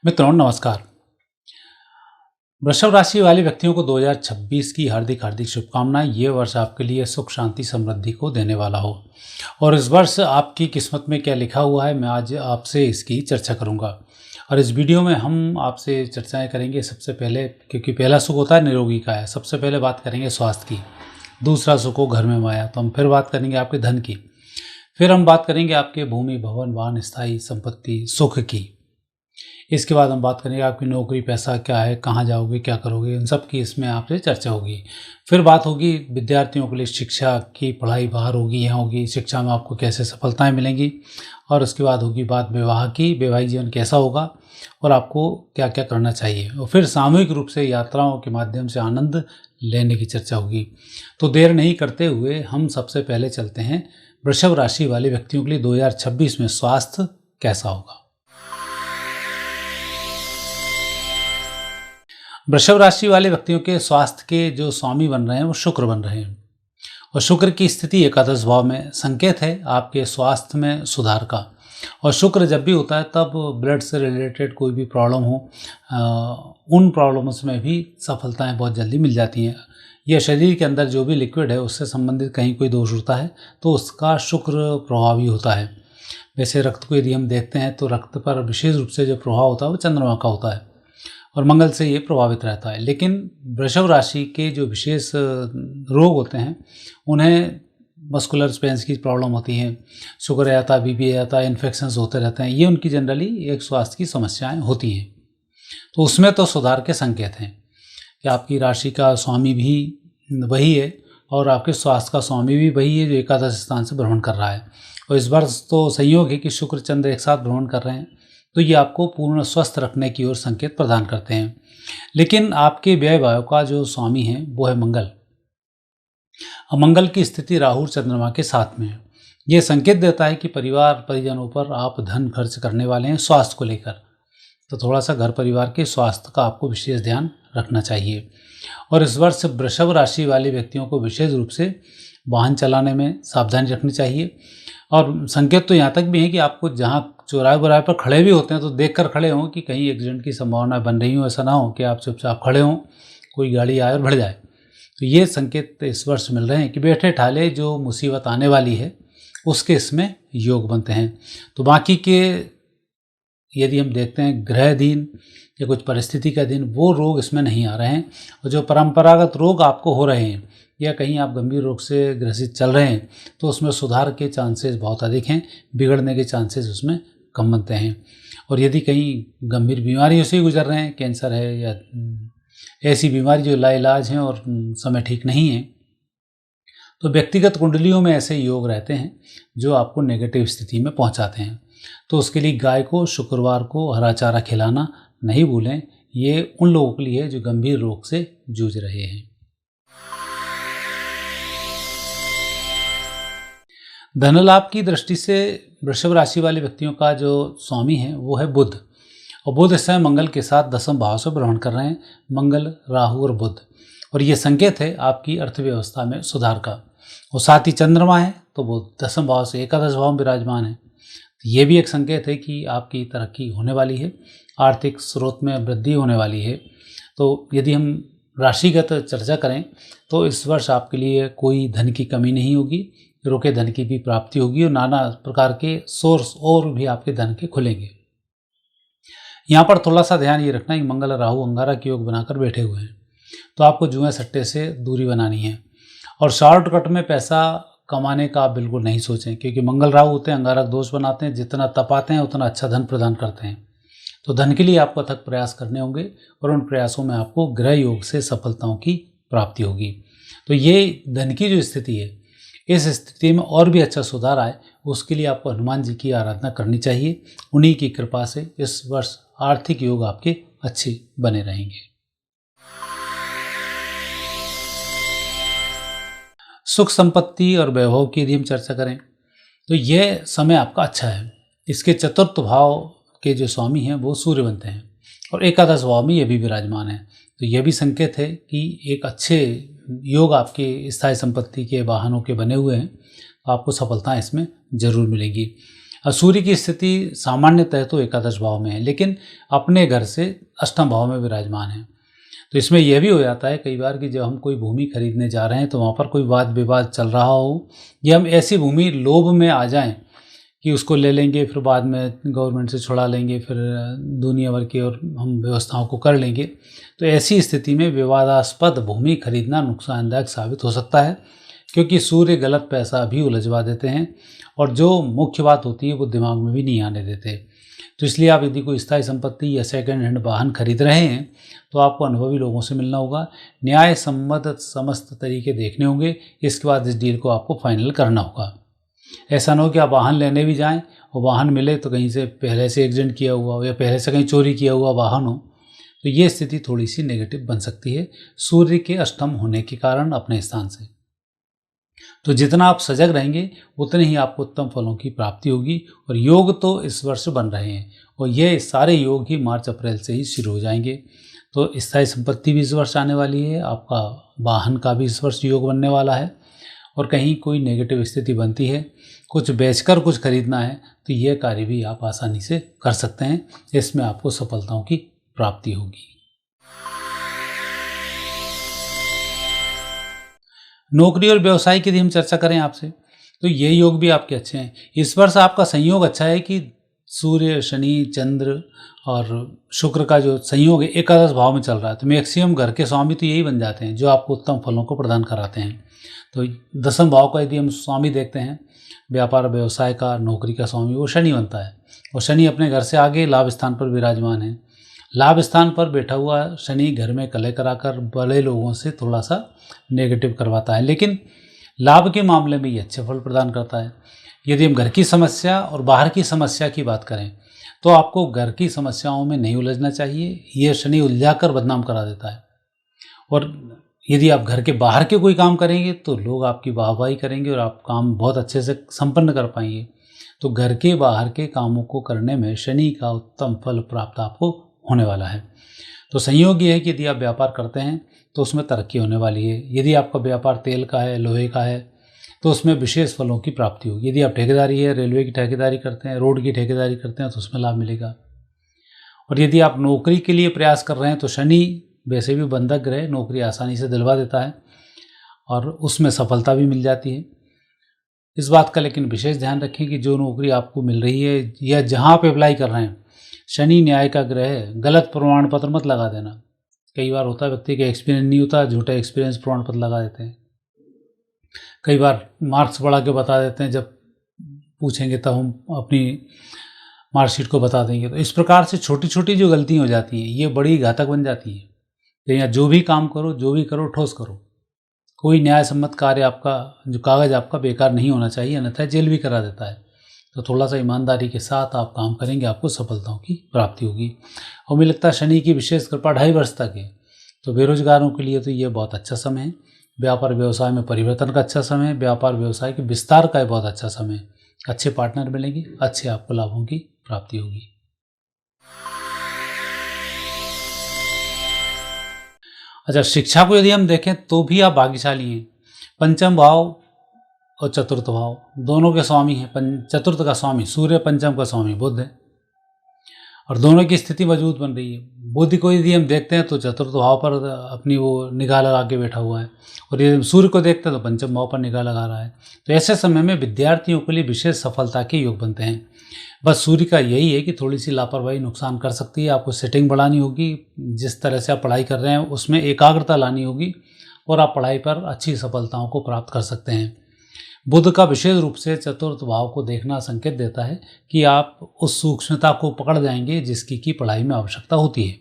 मित्रों नमस्कार। वृषभ राशि वाले व्यक्तियों को 2026 की हार्दिक हार्दिक शुभकामनाएं। ये वर्ष आपके लिए सुख शांति समृद्धि को देने वाला हो और इस वर्ष आपकी किस्मत में क्या लिखा हुआ है मैं आज आपसे इसकी चर्चा करूंगा। और इस वीडियो में हम आपसे चर्चाएं करेंगे। सबसे पहले, क्योंकि पहला सुख होता है निरोगी का है, सबसे पहले बात करेंगे स्वास्थ्य की। दूसरा सुख हो घर में माया, तो हम फिर बात करेंगे आपके धन की। फिर हम बात करेंगे आपके भूमि भवन वाहन स्थायी संपत्ति सुख की। इसके बाद हम बात करेंगे आपकी नौकरी पैसा क्या है, कहाँ जाओगे, क्या करोगे, इन सब की इसमें आपसे चर्चा होगी। फिर बात होगी विद्यार्थियों के लिए शिक्षा की, पढ़ाई बाहर होगी यहाँ होगी, शिक्षा में आपको कैसे सफलताएं मिलेंगी। और उसके बाद होगी बात विवाह की, वैवाहिक जीवन कैसा होगा और आपको क्या क्या करना चाहिए। और फिर सामूहिक रूप से यात्राओं के माध्यम से आनंद लेने की चर्चा होगी। तो देर नहीं करते हुए हम सबसे पहले चलते हैं वृषभ राशि वाले व्यक्तियों के लिए 2026 में स्वास्थ्य कैसा होगा। वृषभ राशि वाले व्यक्तियों के स्वास्थ्य के जो स्वामी बन रहे हैं वो शुक्र बन रहे हैं और शुक्र की स्थिति एकादश भाव में संकेत है आपके स्वास्थ्य में सुधार का। और शुक्र जब भी होता है तब ब्लड से रिलेटेड कोई भी प्रॉब्लम हो, उन प्रॉब्लम्स में भी सफलताएं बहुत जल्दी मिल जाती हैं। यह शरीर के अंदर जो भी लिक्विड है उससे संबंधित कहीं कोई दोष होता है तो उसका शुक्र प्रभावी होता है। वैसे रक्त को यदि हम देखते हैं तो रक्त पर विशेष रूप से जो प्रभाव होता है वो चंद्रमा का होता है और मंगल से ये प्रभावित रहता है। लेकिन वृषभ राशि के जो विशेष रोग होते हैं उन्हें मस्कुलर स्पेंस की प्रॉब्लम होती है, शुगर आ जाता है, बीपी आ जाता है, इन्फेक्शंस होते रहते हैं, ये उनकी जनरली एक स्वास्थ्य की समस्याएं होती हैं। तो उसमें तो सुधार के संकेत हैं कि आपकी राशि का स्वामी भी वही है और आपके स्वास्थ्य का स्वामी भी वही है जो एकादश स्थान से भ्रमण कर रहा है। और इस वर्ष तो संयोग है कि शुक्र चंद्र एक साथ भ्रमण कर रहे हैं तो ये आपको पूर्ण स्वस्थ रखने की ओर संकेत प्रदान करते हैं। लेकिन आपके व्यय भाव का जो स्वामी है वो है मंगल। मंगल की स्थिति राहु चंद्रमा के साथ में है। ये संकेत देता है कि परिवार परिजनों पर आप धन खर्च करने वाले हैं स्वास्थ्य को लेकर, तो थोड़ा सा घर परिवार के स्वास्थ्य का आपको विशेष ध्यान रखना चाहिए। और इस वर्ष वृषभ राशि वाले व्यक्तियों को विशेष रूप से वाहन चलाने में सावधानी रखनी चाहिए। और संकेत तो यहाँ तक भी है कि आपको जहाँ चौराहे बुराहे पर खड़े भी होते हैं तो देखकर खड़े हों कि कहीं एक्सीडेंट की संभावना बन रही हो। ऐसा ना हो कि आप चुपचाप खड़े हों, कोई गाड़ी आए और बढ़ जाए। तो ये संकेत इस वर्ष मिल रहे हैं कि बैठे ठाले जो मुसीबत आने वाली है उसके इसमें योग बनते हैं। तो बाकी के यदि हम देखते हैं ग्रहधीन या कुछ परिस्थिति का दिन, वो रोग इसमें नहीं आ रहे हैं। और जो परंपरागत रोग आपको हो रहे हैं या कहीं आप गंभीर रोग से ग्रसित चल रहे हैं तो उसमें सुधार के चांसेस बहुत अधिक हैं, बिगड़ने के चांसेस उसमें कम बनते हैं। और यदि कहीं गंभीर बीमारियों से गुजर रहे हैं, कैंसर है या ऐसी बीमारी जो लाइलाज हैं और समय ठीक नहीं है, तो व्यक्तिगत कुंडलियों में ऐसे योग रहते हैं जो आपको नेगेटिव स्थिति में पहुंचाते हैं। तो उसके लिए गाय को शुक्रवार को हरा चारा खिलाना नहीं भूलें। ये उन लोगों के लिए जो गंभीर रोग से जूझ रहे हैं। धन लाभ की दृष्टि से वृषभ राशि वाले व्यक्तियों का जो स्वामी है वो है बुध। और बुध इस समय मंगल के साथ दसम भाव से भ्रमण कर रहे हैं, मंगल राहु और बुध। और ये संकेत है आपकी अर्थव्यवस्था में सुधार का। और साथ ही चंद्रमा है तो वो दसम भाव से एकादश भाव में विराजमान है। तो ये भी एक संकेत है कि आपकी तरक्की होने वाली है, आर्थिक स्रोत में वृद्धि होने वाली है। तो यदि हम राशिगत चर्चा करें तो इस वर्ष आपके लिए कोई धन की कमी नहीं होगी, रोके धन की भी प्राप्ति होगी और नाना प्रकार के सोर्स और भी आपके धन के खुलेंगे। यहाँ पर थोड़ा सा ध्यान ये रखना है कि मंगल राहु अंगारा के योग बनाकर बैठे हुए हैं तो आपको जुए सट्टे से दूरी बनानी है। और शॉर्टकट में पैसा कमाने का आप बिल्कुल नहीं सोचें, क्योंकि मंगल राहु होते हैं अंगारक दोष बनाते हैं, जितना तपाते हैं उतना अच्छा धन प्रदान करते हैं। तो धन के लिए आपको अथक प्रयास करने होंगे और उन प्रयासों में आपको ग्रह योग से सफलताओं की प्राप्ति होगी। तो ये धन की जो स्थिति है, इस स्थिति में और भी अच्छा सुधार आए उसके लिए आपको हनुमान जी की आराधना करनी चाहिए। उन्हीं की कृपा से इस वर्ष आर्थिक योग आपके अच्छे बने रहेंगे। सुख संपत्ति और वैभव की यदि हम चर्चा करें तो यह समय आपका अच्छा है। इसके चतुर्थ भाव के जो स्वामी हैं वो सूर्य बनते हैं और एकादश भाव में ये भी विराजमान है। तो यह भी संकेत है कि एक अच्छे योग आपके स्थायी संपत्ति के वाहनों के बने हुए हैं, तो आपको सफलताएं इसमें जरूर मिलेंगी। सूर्य की स्थिति सामान्यतः तो एकादश भाव में है, लेकिन अपने घर से अष्टम भाव में विराजमान है। तो इसमें यह भी हो जाता है कई बार कि जब हम कोई भूमि खरीदने जा रहे हैं तो वहाँ पर कोई वाद विवाद चल रहा हो, या हम ऐसी भूमि लोभ में आ जाएं कि उसको ले लेंगे, फिर बाद में गवर्नमेंट से छुड़ा लेंगे, फिर दुनिया भर की और हम व्यवस्थाओं को कर लेंगे। तो ऐसी स्थिति में विवादास्पद भूमि खरीदना नुकसानदायक साबित हो सकता है, क्योंकि सूर्य गलत पैसा भी उलझवा देते हैं और जो मुख्य बात होती है वो दिमाग में भी नहीं आने देते। तो इसलिए आप यदि कोई स्थायी संपत्ति या सेकंड हैंड वाहन खरीद रहे हैं तो आपको अनुभवी लोगों से मिलना होगा, न्याय सम्मत समस्त तरीके देखने होंगे, इसके बाद इस डील को आपको फाइनल करना होगा। ऐसा ना हो कि आप वाहन लेने भी जाएं और वाहन मिले तो कहीं से पहले से एक्सीडेंट किया हुआ हो या पहले से कहीं चोरी किया हुआ वाहन हो, तो ये स्थिति थोड़ी सी नेगेटिव बन सकती है सूर्य के अष्टम होने के कारण अपने स्थान से। तो जितना आप सजग रहेंगे उतने ही आपको उत्तम फलों की प्राप्ति होगी। और योग तो इस वर्ष बन रहे हैं और ये सारे योग ही मार्च अप्रैल से ही शुरू हो जाएंगे। तो स्थायी संपत्ति भी इस वर्ष आने वाली है, आपका वाहन का भी इस वर्ष योग बनने वाला है। और कहीं कोई नेगेटिव स्थिति बनती है, कुछ बेचकर कुछ खरीदना है, तो यह कार्य भी आप आसानी से कर सकते हैं, इसमें आपको सफलताओं की प्राप्ति होगी। नौकरी और व्यवसाय की यदि हम चर्चा करें आपसे, तो ये योग भी आपके अच्छे हैं। इस वर्ष आपका संयोग अच्छा है कि सूर्य, शनि, चंद्र और शुक्र का जो संयोग है एकादश भाव में चल रहा है, तो मैक्सिमम घर के स्वामी तो यही बन जाते हैं जो आपको उत्तम फलों को प्रदान कराते हैं। तो दसम भाव का यदि हम स्वामी देखते हैं, व्यापार व्यवसाय का, नौकरी का स्वामी वो शनि बनता है, और शनि अपने घर से आगे लाभ स्थान पर विराजमान है। लाभ स्थान पर बैठा हुआ शनि घर में कलह कराकर बड़े लोगों से थोड़ा सा नेगेटिव करवाता है, लेकिन लाभ के मामले में ये अच्छे फल प्रदान करता है। यदि हम घर की समस्या और बाहर की समस्या की बात करें तो आपको घर की समस्याओं में नहीं उलझना चाहिए, ये शनि उलझाकर बदनाम करा देता है। और यदि आप घर के बाहर के कोई काम करेंगे तो लोग आपकी वाहवाही करेंगे और आप काम बहुत अच्छे से संपन्न कर पाएंगे। तो घर के बाहर के कामों को करने में शनि का उत्तम फल प्राप्त आपको होने वाला है। तो संयोग ये है कि यदि आप व्यापार करते हैं तो उसमें तरक्की होने वाली है। यदि आपका व्यापार तेल का है, लोहे का है, तो उसमें विशेष फलों की प्राप्ति होगी। यदि आप ठेकेदारी है, रेलवे की ठेकेदारी करते हैं, रोड की ठेकेदारी करते हैं, तो उसमें लाभ मिलेगा। और यदि आप नौकरी के लिए प्रयास कर रहे हैं तो शनि वैसे भी बंधक ग्रह नौकरी आसानी से दिलवा देता है और उसमें सफलता भी मिल जाती है। इस बात का लेकिन विशेष ध्यान रखें कि जो नौकरी आपको मिल रही है या जहां आप अप्लाई कर रहे हैं, शनि न्याय का ग्रह है, गलत प्रमाण पत्र मत लगा देना। कई बार होता है व्यक्ति का एक्सपीरियंस नहीं होता, झूठा एक्सपीरियंस प्रमाण पत्र लगा देते हैं। कई बार मार्क्स बढ़ा के बता देते हैं, जब पूछेंगे तब हम अपनी मार्कशीट को बता देंगे। तो इस प्रकार से छोटी छोटी जो गलतियाँ हो जाती हैं ये बड़ी घातक बन जाती हैं। तो यहाँ जो भी काम करो, जो भी करो, ठोस करो। कोई न्याय सम्मत कार्य आपका, जो कागज़ आपका बेकार नहीं होना चाहिए, अन्यथा जेल भी करा देता है। तो थोड़ा सा ईमानदारी के साथ आप काम करेंगे, आपको सफलताओं की प्राप्ति होगी। और मुझे लगता है शनि की विशेष कृपा 2.5 वर्ष तक है। तो बेरोजगारों के लिए तो ये बहुत अच्छा समय है। व्यापार व्यवसाय में परिवर्तन का अच्छा समय है, व्यापार व्यवसाय के विस्तार का बहुत अच्छा समय है। अच्छे पार्टनर मिलेंगे, अच्छे आपको लाभों की प्राप्ति होगी। अच्छा, शिक्षा को यदि हम देखें तो भी आप भाग्यशाली हैं। पंचम भाव और चतुर्थ भाव दोनों के स्वामी हैं। चतुर्थ का स्वामी सूर्य, पंचम का स्वामी बुध है, और दोनों की स्थिति मजबूत बन रही है। बुध को यदि हम देखते हैं तो चतुर्थ भाव पर अपनी वो निगाह लगा के बैठा हुआ है, और यदि हम सूर्य को देखते हैं तो पंचम भाव पर निगाह लगा रहा है। तो ऐसे समय में विद्यार्थियों के लिए विशेष सफलता के योग बनते हैं। बस सूर्य का यही है कि थोड़ी सी लापरवाही नुकसान कर सकती है। आपको सेटिंग बढ़ानी होगी, जिस तरह से आप पढ़ाई कर रहे हैं उसमें एकाग्रता लानी होगी, और आप पढ़ाई पर अच्छी सफलताओं को प्राप्त कर सकते हैं। बुध का विशेष रूप से चतुर्थ भाव को देखना संकेत देता है कि आप उस सूक्ष्मता को पकड़ जाएंगे जिसकी की पढ़ाई में आवश्यकता होती है।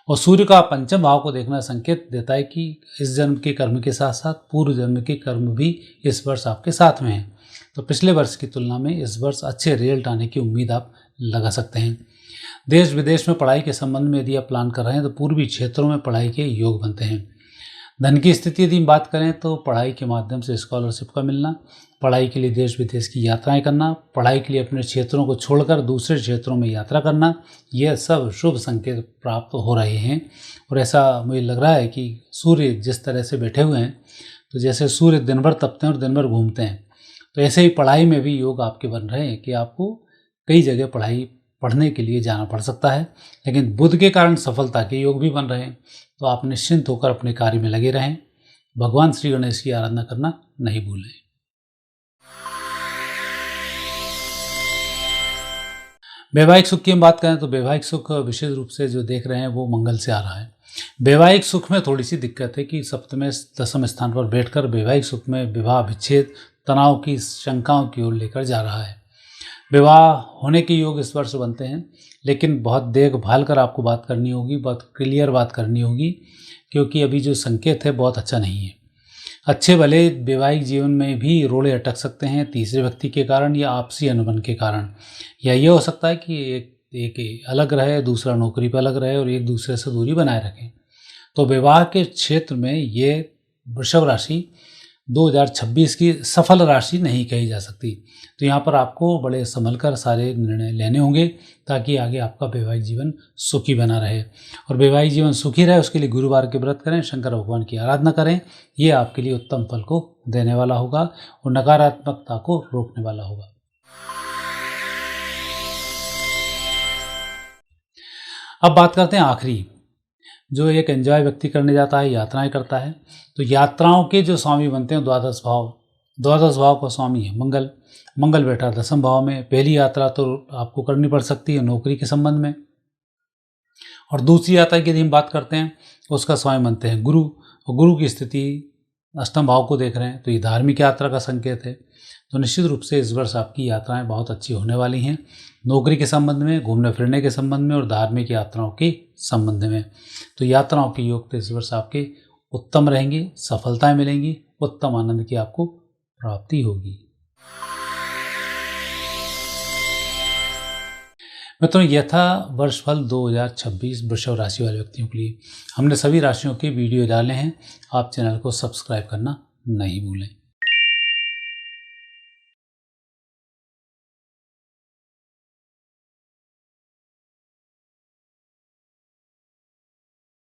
और सूर्य का पंचम भाव को देखना संकेत देता है कि इस जन्म के कर्म के साथ साथ पूर्व जन्म के कर्म भी इस वर्ष आपके साथ में हैं। तो पिछले वर्ष की तुलना में इस वर्ष अच्छे रिजल्ट आने की उम्मीद आप लगा सकते हैं। देश विदेश में पढ़ाई के संबंध में यदि आप प्लान कर रहे हैं तो पूर्वी क्षेत्रों में पढ़ाई के योग बनते हैं। धन की स्थिति यदि हम बात करें तो पढ़ाई के माध्यम से स्कॉलरशिप का मिलना, पढ़ाई के लिए देश विदेश की यात्राएं करना, पढ़ाई के लिए अपने क्षेत्रों को छोड़कर दूसरे क्षेत्रों में यात्रा करना, यह सब शुभ संकेत प्राप्त हो रहे हैं। और ऐसा मुझे लग रहा है कि सूर्य जिस तरह से बैठे हुए हैं, तो जैसे सूर्य दिन भर तपते हैं और दिन भर घूमते हैं, तो ऐसे ही पढ़ाई में भी योग आपके बन रहे हैं कि आपको कई जगह पढ़ने के लिए जाना पड़ सकता है, लेकिन बुध के कारण सफलता के योग भी बन रहे हैं। तो आप निश्चिंत होकर अपने कार्य में लगे रहें। भगवान श्री गणेश की आराधना करना नहीं भूलें। वैवाहिक सुख की हम बात करें तो वैवाहिक सुख विशेष रूप से जो देख रहे हैं वो मंगल से आ रहा है। वैवाहिक सुख में थोड़ी सी दिक्कत है कि सप्तम दसम स्थान पर बैठकर वैवाहिक सुख में विवाह विच्छेद तनाव की शंकाओं की ओर लेकर जा रहा है। विवाह होने के योग इस वर्ष बनते हैं, लेकिन बहुत देखभाल कर आपको बात करनी होगी, बहुत क्लियर बात करनी होगी, क्योंकि अभी जो संकेत है बहुत अच्छा नहीं है। अच्छे भले वैवाहिक जीवन में भी रोड़े अटक सकते हैं तीसरे व्यक्ति के कारण या आपसी अनुबंध के कारण, या ये हो सकता है कि एक अलग रहे, दूसरा नौकरी पर अलग रहे और एक दूसरे से दूरी बनाए रखें। तो विवाह के क्षेत्र में ये वृषभ राशि 2026 की सफल राशि नहीं कही जा सकती। तो यहाँ पर आपको बड़े संभल कर सारे निर्णय लेने होंगे ताकि आगे आपका वैवाहिक जीवन सुखी बना रहे। और वैवाहिक जीवन सुखी रहे उसके लिए गुरुवार के व्रत करें, शंकर भगवान की आराधना करें। ये आपके लिए उत्तम फल को देने वाला होगा और नकारात्मकता को रोकने वाला होगा। अब बात करते हैं आखिरी, जो एक एंजॉय व्यक्ति करने जाता है, यात्राएं करता है। तो यात्राओं के जो स्वामी बनते हैं द्वादश भाव का स्वामी है मंगल बैठा दसम भाव में। पहली यात्रा तो आपको करनी पड़ सकती है नौकरी के संबंध में, और दूसरी यात्रा की यदि हम बात करते हैं उसका स्वामी बनते हैं गुरु, और गुरु की स्थिति अष्टम भाव को देख रहे हैं, तो ये धार्मिक यात्रा का संकेत है। तो निश्चित रूप से इस वर्ष आपकी यात्राएं बहुत अच्छी होने वाली हैं, नौकरी के संबंध में, घूमने फिरने के संबंध में और धार्मिक यात्राओं के संबंध में। तो यात्राओं के योग तो इस वर्ष आपके उत्तम रहेंगे, सफलताएं मिलेंगी, उत्तम आनंद की आपको प्राप्ति होगी। मित्रों, यह था वर्षफल 2026 वृषभ राशि वाले व्यक्तियों के लिए। हमने सभी राशियों के वीडियो डाले हैं, आप चैनल को सब्सक्राइब करना नहीं भूलें।